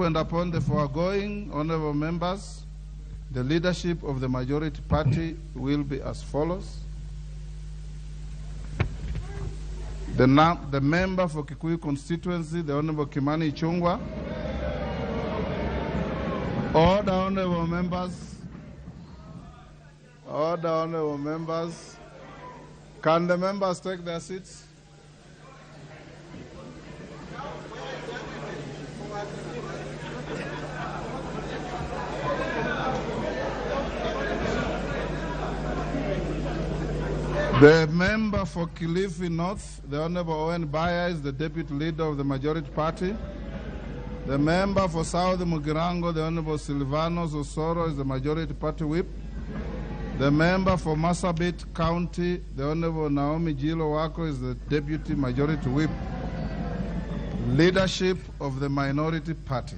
And upon the foregoing, honorable members, the leadership of the majority party will be as follows. The member for Kikuyu constituency, the Honorable Kimani Ichung'wah. All the honorable members. All the honorable members. Can the members take their seats? The member for Kilifi North, the Honorable Owen Baya, is the deputy leader of the majority party. The member for South Mugirango, the Honorable Silvanos Osoro, is the majority party whip. The member for Marsabit County, the Honorable Naomi Jilo Wako, is the deputy majority whip. Leadership of the minority party.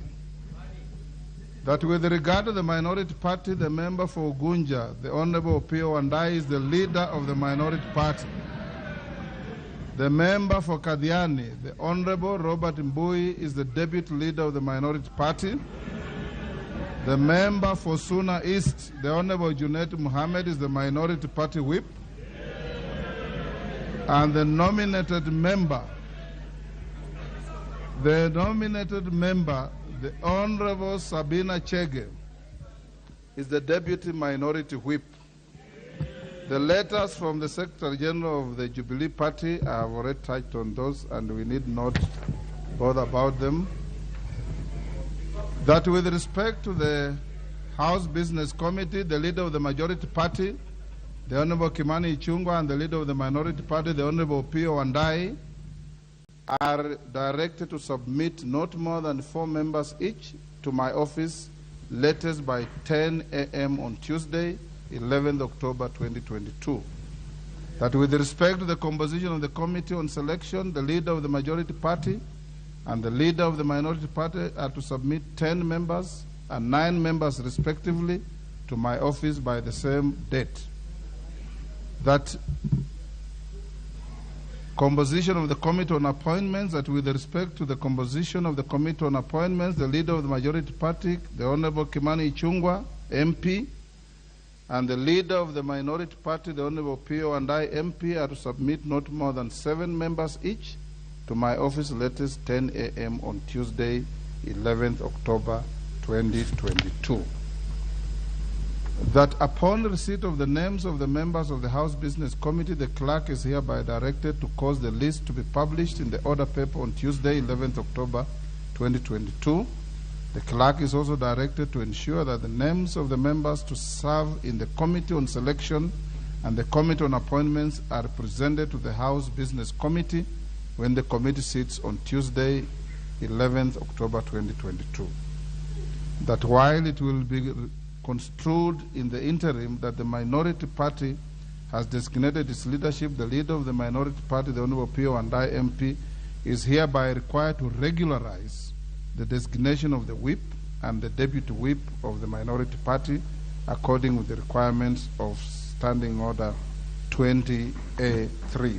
That with regard to the minority party, the member for Ugunja, the Honorable Opiyo Wandayi, is the leader of the minority party. The member for Kadiani, the Honorable Robert Mbui, is the deputy leader of the minority party. The member for Suna East, the Honorable Junet Muhammad, is the minority party whip. And the nominated member, the Honorable Sabina Chege, is the Deputy Minority Whip. The letters from the Secretary General of the Jubilee Party, I have already touched on those and we need not bother about them. That with respect to the House Business Committee, the leader of the Majority Party, the Honorable Kimani Ichung'wah, and the leader of the Minority Party, the Honorable Opiyo Wandayi, are directed to submit not more than 4 members each to my office latest by 10 a.m. on Tuesday, 11th October 2022. That with respect to the composition of the Committee on Selection, the leader of the Majority Party and the leader of the Minority Party are to submit 10 members and 9 members respectively to my office by the same date. That composition of the Committee on Appointments, that with respect to the composition of the Committee on Appointments, the leader of the Majority Party, the Honorable Kimani Ichung'wah, MP, and the leader of the Minority Party, the Honorable Opiyo Wandayi, MP, are to submit not more than 7 members each to my office latest 10 a.m. on Tuesday, 11th October 2022. That upon receipt of the names of the members of the House Business Committee, the clerk is hereby directed to cause the list to be published in the order paper on Tuesday, 11th October 2022. The clerk is also directed to ensure that the names of the members to serve in the Committee on Selection and the Committee on Appointments are presented to the House Business Committee when the committee sits on Tuesday, 11th October 2022. That while it will be construed in the interim that the minority party has designated its leadership, the leader of the minority party, the Honorable Opiyo Wandayi MP, is hereby required to regularize the designation of the whip and the deputy whip of the minority party according with the requirements of Standing Order 20A3.